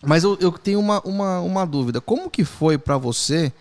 Mas eu tenho uma dúvida. Como que foi para você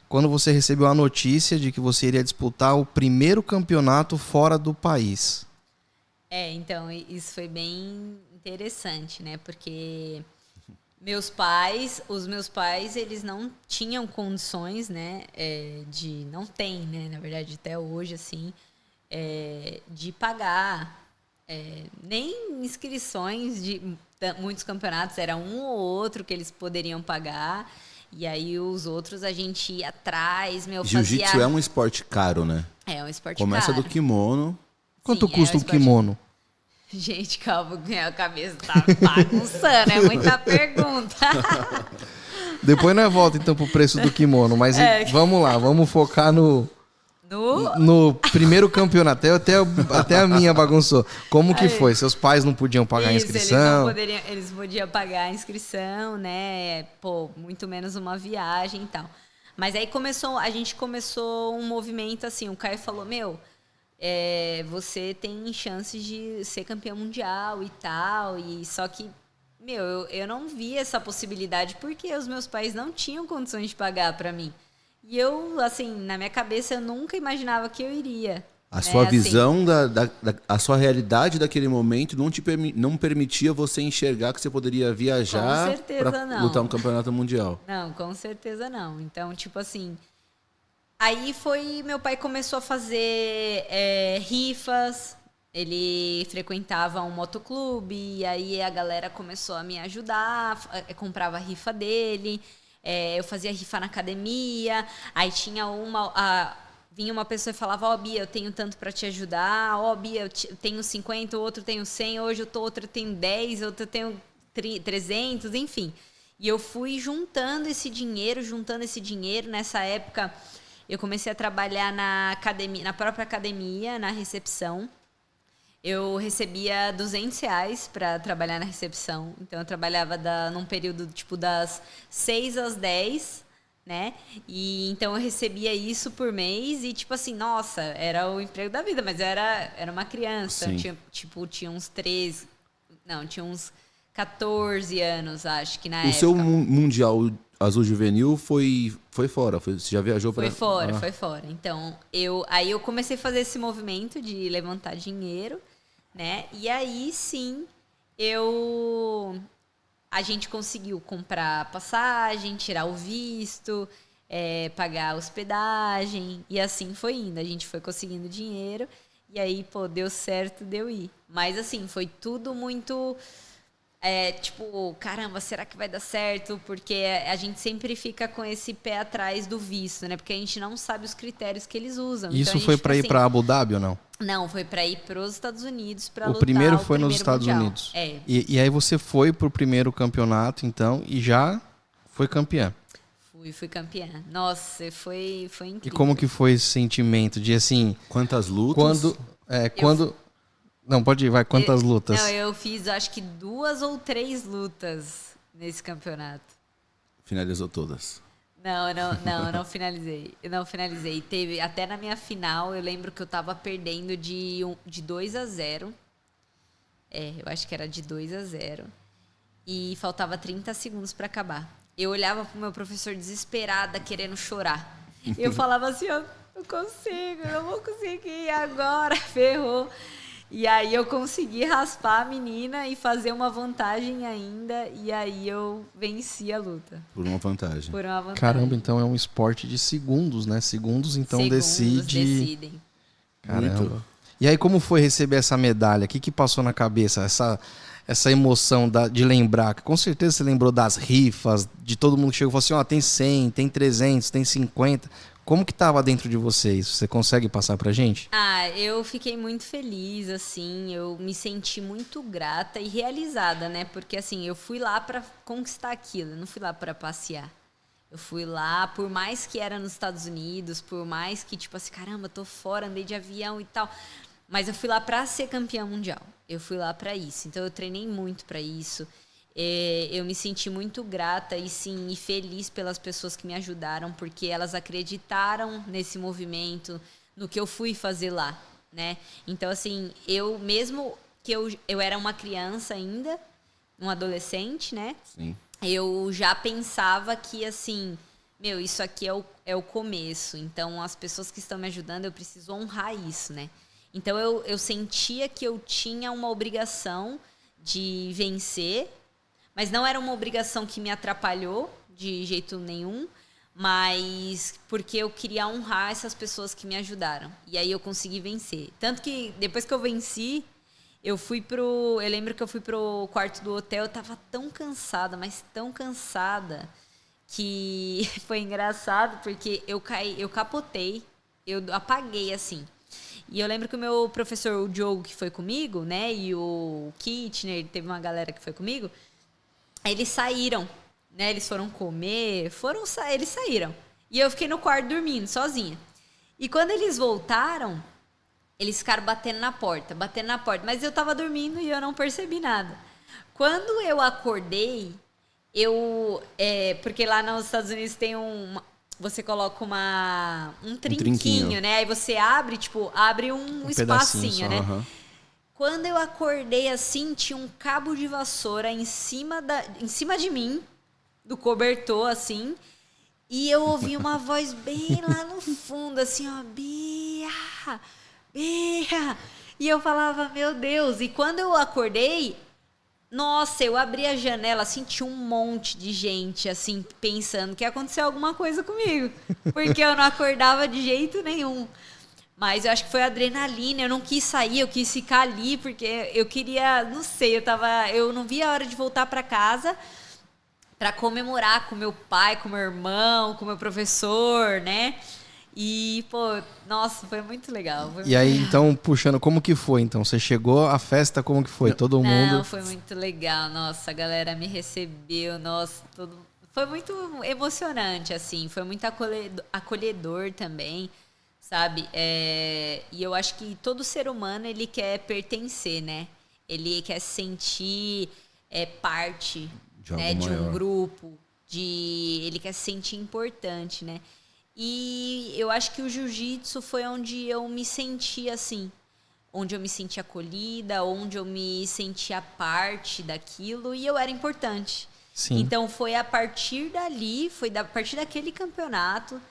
quando você recebeu a notícia de que você iria disputar o primeiro campeonato fora do país? Então, isso foi bem interessante, né? Porque os meus pais, eles não tinham condições, né? Não tem, né? Na verdade, até hoje, assim, de pagar nem inscrições de muitos campeonatos, era um ou outro que eles poderiam pagar. E aí os outros a gente ia atrás, Jiu-jitsu é um esporte caro, né? É um esporte Começa caro. do kimono. Quanto Sim, custa um um kimono? Gente, calma, minha cabeça tá bagunçando, é muita pergunta. Depois nós volta então pro preço do kimono, mas vamos lá, vamos focar no primeiro campeonato. Até a minha bagunçou. Como que foi? Seus pais não podiam pagar a inscrição? Eles podiam pagar a inscrição, né? Pô, muito menos uma viagem e tal. Mas aí a gente começou um movimento assim, o Caio falou, você tem chances de ser campeão mundial e tal, e só que, eu não vi essa possibilidade porque os meus pais não tinham condições de pagar para mim. E eu, assim, na minha cabeça, eu nunca imaginava que eu iria. A sua visão, a sua realidade daquele momento não permitia você enxergar que você poderia viajar para lutar um campeonato mundial. Não, com certeza não. Então, tipo assim... Aí meu pai começou a fazer rifas, ele frequentava um motoclube, e aí a galera começou a me ajudar, comprava a rifa dele, eu fazia rifa na academia, aí tinha vinha uma pessoa e falava, Bia, eu tenho tanto para te ajudar, Bia, eu tenho 50, o outro tenho 100, hoje outro tenho 10, outro tenho 300, enfim. E eu fui juntando esse dinheiro, nessa época... Eu comecei a trabalhar na própria academia, na recepção. Eu recebia R$200 para trabalhar na recepção. Então, eu trabalhava num período, tipo, das 6 às 10, né? E, então, eu recebia isso por mês e, tipo assim, nossa, era o emprego da vida. Mas era uma criança. Tinha uns 13... Não, tinha uns 14 anos, acho que na época. O seu mundial azul juvenil foi fora? Você já viajou para... Foi fora. Então, aí eu comecei a fazer esse movimento de levantar dinheiro, né? E aí, sim, a gente conseguiu comprar passagem, tirar o visto, pagar a hospedagem, e assim foi indo. A gente foi conseguindo dinheiro, e aí, deu certo, deu ir. Mas, assim, foi tudo muito... tipo, caramba, será que vai dar certo? Porque a gente sempre fica com esse pé atrás do visto, né? Porque a gente não sabe os critérios que eles usam. Isso então, foi para ir para Abu Dhabi ou não? Não, foi para ir para os Estados Unidos para lutar. O primeiro foi nos Estados mundial. Unidos. E aí você foi pro primeiro campeonato, então, e já foi campeã. Fui campeã. Nossa, foi incrível. E como que foi esse sentimento de, assim... Quantas lutas? Não, pode ir, vai. Quantas lutas? Não, eu fiz, acho que 2 ou 3 lutas nesse campeonato. Finalizou todas? Não finalizei. Eu não finalizei. Teve, até na minha final, eu lembro que eu tava perdendo de 2-0. Eu acho que era de 2-0. E faltava 30 segundos para acabar. Eu olhava pro meu professor desesperada, querendo chorar. E eu falava assim, eu não vou conseguir agora, ferrou. E aí eu consegui raspar a menina e fazer uma vantagem ainda. E aí eu venci a luta. Por uma vantagem. Caramba, então é um esporte de segundos, né? Segundos, então decidem. Caramba. Muito. E aí como foi receber essa medalha? O que passou na cabeça? Essa emoção de lembrar. Com certeza você lembrou das rifas, de todo mundo que chegou e falou assim, tem 100, tem 300, tem 50... Como que estava dentro de vocês? Você consegue passar pra gente? Eu fiquei muito feliz, assim, eu me senti muito grata e realizada, né? Porque, assim, eu fui lá para conquistar aquilo, eu não fui lá para passear. Eu fui lá, por mais que era nos Estados Unidos, por mais que, tipo assim, caramba, tô fora, andei de avião e tal, mas eu fui lá para ser campeã mundial. Eu fui lá para isso, então eu treinei muito para isso. Eu me senti muito grata e feliz pelas pessoas que me ajudaram, porque elas acreditaram nesse movimento, no que eu fui fazer lá, né? Então, assim, mesmo que eu era uma criança ainda, um adolescente, né? Sim. eu já pensava que, assim, meu, isso aqui é o começo. Então, as pessoas que estão me ajudando, eu preciso honrar isso, né? Então, eu sentia que eu tinha uma obrigação de vencer, mas não era uma obrigação que me atrapalhou de jeito nenhum, mas porque eu queria honrar essas pessoas que me ajudaram. E aí eu consegui vencer. Tanto que depois que eu venci, eu lembro que eu fui pro quarto do hotel, eu tava tão cansada, mas tão cansada, que foi engraçado, porque eu capotei, eu apaguei assim. E eu lembro que o meu professor, o Diogo, que foi comigo, né, e o Kitchener, teve uma galera que foi comigo, eles saíram, né, eles foram comer, eles saíram. E eu fiquei no quarto dormindo, sozinha. E quando eles voltaram, eles ficaram batendo na porta, mas eu tava dormindo e eu não percebi nada. Quando eu acordei, porque lá nos Estados Unidos tem você coloca um trinquinho, né? Aí você abre um espacinho, né? Uhum. Quando eu acordei assim, tinha um cabo de vassoura em cima de mim, do cobertor, assim, e eu ouvi uma voz bem lá no fundo, assim, ó, Bia! Bia! E eu falava, meu Deus, e quando eu acordei, nossa, eu abri a janela, assim, tinha um monte de gente, assim, pensando que ia acontecer alguma coisa comigo. Porque eu não acordava de jeito nenhum. Mas eu acho que foi adrenalina, eu não quis sair, eu quis ficar ali, porque eu queria, não sei, eu não via a hora de voltar para casa para comemorar com meu pai, com meu irmão, com meu professor, né? E, pô, nossa, foi muito legal. E aí, então, puxando, como que foi? Então, você chegou, a festa, como que foi? Todo mundo? Não, foi muito legal. Nossa, a galera me recebeu, nossa, foi muito emocionante, assim. Foi muito acolhedor também, sabe? E eu acho que todo ser humano, ele quer pertencer, né? Ele quer se sentir parte, né, de um grupo, ele quer se sentir importante, né? E eu acho que o jiu-jitsu foi onde eu me senti assim, onde eu me senti acolhida, onde eu me sentia parte daquilo e eu era importante. Sim. Então foi a partir dali, a partir daquele campeonato,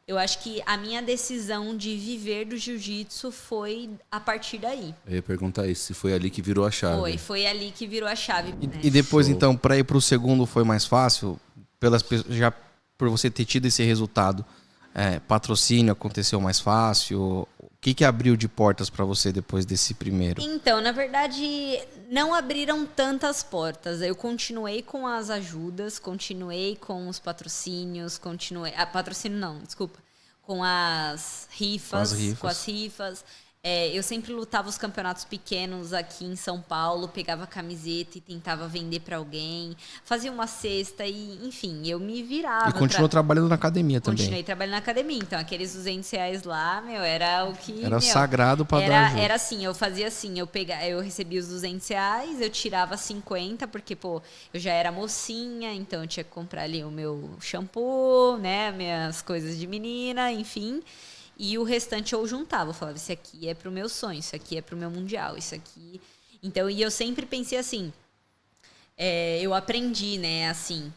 eu acho que a minha decisão de viver do jiu-jitsu foi a partir daí. Eu ia perguntar isso, se foi ali que virou a chave. Foi ali que virou a chave. E, né? e depois, Show. então, para ir para o segundo foi mais fácil? Já por você ter tido esse resultado? Patrocínio aconteceu mais fácil? O que abriu de portas para você depois desse primeiro? Então, na verdade, não abriram tantas portas. Eu continuei com as ajudas, continuei com os patrocínios, patrocínio não, desculpa. Com as rifas. Eu sempre lutava os campeonatos pequenos aqui em São Paulo, pegava camiseta e tentava vender para alguém, fazia uma cesta e, enfim, eu me virava. E continuou trabalhando na academia também. Continuei trabalhando na academia, então aqueles R$200 lá, meu, era o que... Era sagrado para dar ajuda. Era assim, eu fazia assim, eu recebia os R$200, eu tirava 50, porque, pô, eu já era mocinha, então eu tinha que comprar ali o meu shampoo, né, minhas coisas de menina, enfim... E o restante eu juntava, eu falava, isso aqui é pro meu sonho, isso aqui é pro meu mundial, isso aqui... Então, e eu sempre pensei assim, eu aprendi, né, assim,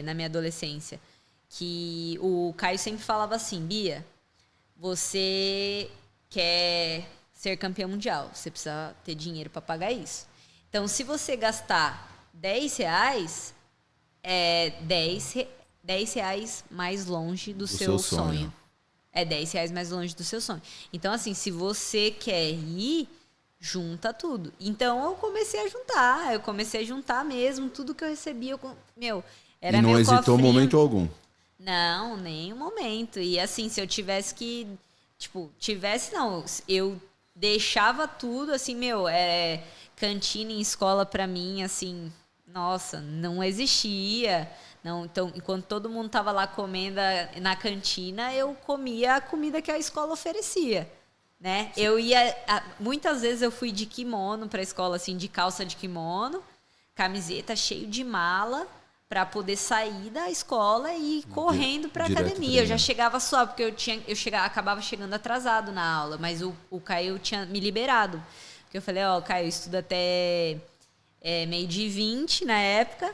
na minha adolescência, que o Caio sempre falava assim, Bia, você quer ser campeã mundial, você precisa ter dinheiro para pagar isso. Então, se você gastar R$10, é R$10 mais longe do seu sonho. É R$10 mais longe do seu sonho. Então, assim, se você quer ir, junta tudo. Então, eu comecei a juntar mesmo. Tudo que eu recebia, era e não meu hesitou cofrinho. Momento algum? Não, nem um momento. E, assim, se eu tivesse que... não. Eu deixava tudo, assim, cantina em escola pra mim, assim... Nossa, não existia... Não, então, enquanto todo mundo estava lá comendo na cantina, eu comia a comida que a escola oferecia, né? Muitas vezes eu fui de kimono para a escola, assim, de calça de kimono, camiseta, cheio de mala, para poder sair da escola e ir correndo para a academia. Eu já chegava suave, porque acabava chegando atrasado na aula, mas o Caio tinha me liberado. Porque eu falei, Caio, eu estudo até 12h20 na época,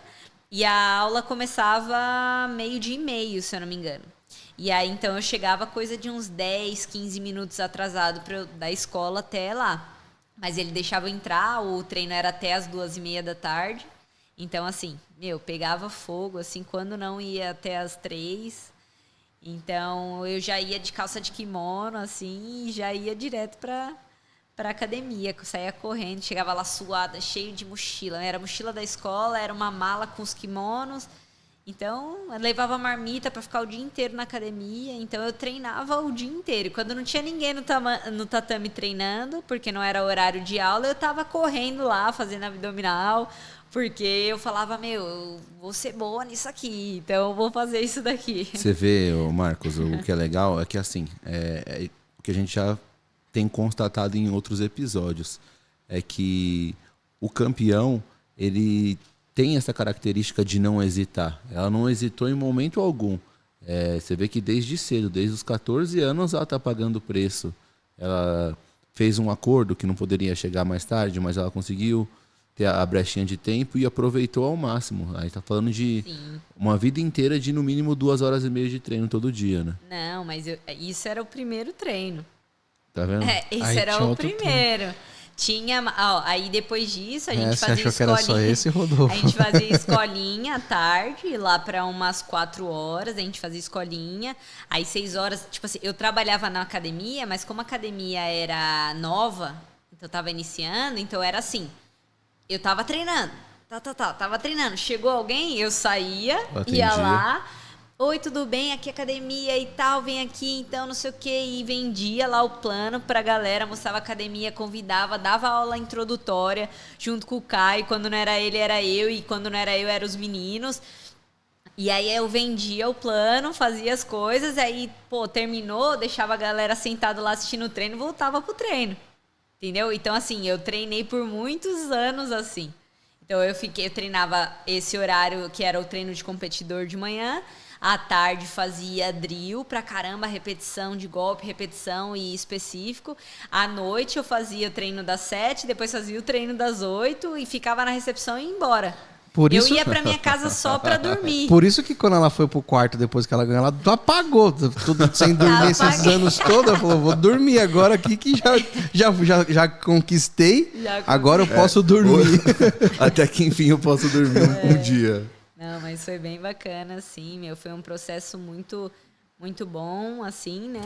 E a aula começava 12:30, se eu não me engano. E aí, então, eu chegava coisa de uns 10, 15 minutos atrasado da escola até lá. Mas ele deixava eu entrar, o treino era até as 2:30 da tarde. Então, assim, pegava fogo, assim, quando não ia até as 3. Então, eu já ia de calça de kimono, assim, e já ia direto pra academia. Eu saía correndo, chegava lá suada, cheio de mochila. Era a mochila da escola, era uma mala com os kimonos. Então, eu levava marmita para ficar o dia inteiro na academia. Então, eu treinava o dia inteiro. Quando não tinha ninguém no tatame treinando, porque não era horário de aula, eu estava correndo lá, fazendo abdominal, porque eu falava, eu vou ser boa nisso aqui, então eu vou fazer isso daqui. Você vê, Marcos, o que é legal é que, assim, o que a gente já tem constatado em outros episódios, é que o campeão, ele tem essa característica de não hesitar. Ela não hesitou em momento algum. Você vê que desde cedo, desde os 14 anos, ela está pagando o preço. Ela fez um acordo que não poderia chegar mais tarde, mas ela conseguiu ter a brechinha de tempo e aproveitou ao máximo. Aí está falando de uma vida inteira de no mínimo 2h30 de treino todo dia, né? Não, mas isso era o primeiro treino. Tá vendo? Esse era o primeiro. Tinha, aí depois disso a gente fazia achou escolinha. Que era só esse, Rodolfo? A gente fazia escolinha à tarde, lá para umas 4 horas, a gente fazia escolinha. Aí 6 horas, tipo assim, eu trabalhava na academia, mas como a academia era nova, então eu tava iniciando, então era assim, eu tava treinando, tava treinando. Chegou alguém, eu saía, ia lá. Oi, tudo bem? Aqui é academia e tal, vem aqui, então, não sei o quê. E vendia lá o plano pra galera, mostrava a academia, convidava, dava aula introdutória junto com o Caio. Quando não era ele, era eu, e quando não era eu, eram os meninos. E aí eu vendia o plano, fazia as coisas, aí, terminou, deixava a galera sentada lá assistindo o treino e voltava pro treino. Entendeu? Então, assim, eu treinei por muitos anos assim. Então, eu treinava esse horário que era o treino de competidor de manhã. À tarde fazia drill pra caramba, repetição de golpe, repetição e específico. À noite eu fazia o treino das 7, depois fazia o treino das 8 e ficava na recepção e ia embora. Eu ia pra minha casa só pra dormir. Por isso que quando ela foi pro quarto depois que ela ganhou, ela apagou tudo sem dormir esses anos todos. Ela falou, vou dormir agora aqui que já conquistei, agora eu posso dormir. Até que enfim eu posso dormir um dia. Não, mas foi bem bacana, assim, foi um processo muito, muito bom, assim, né?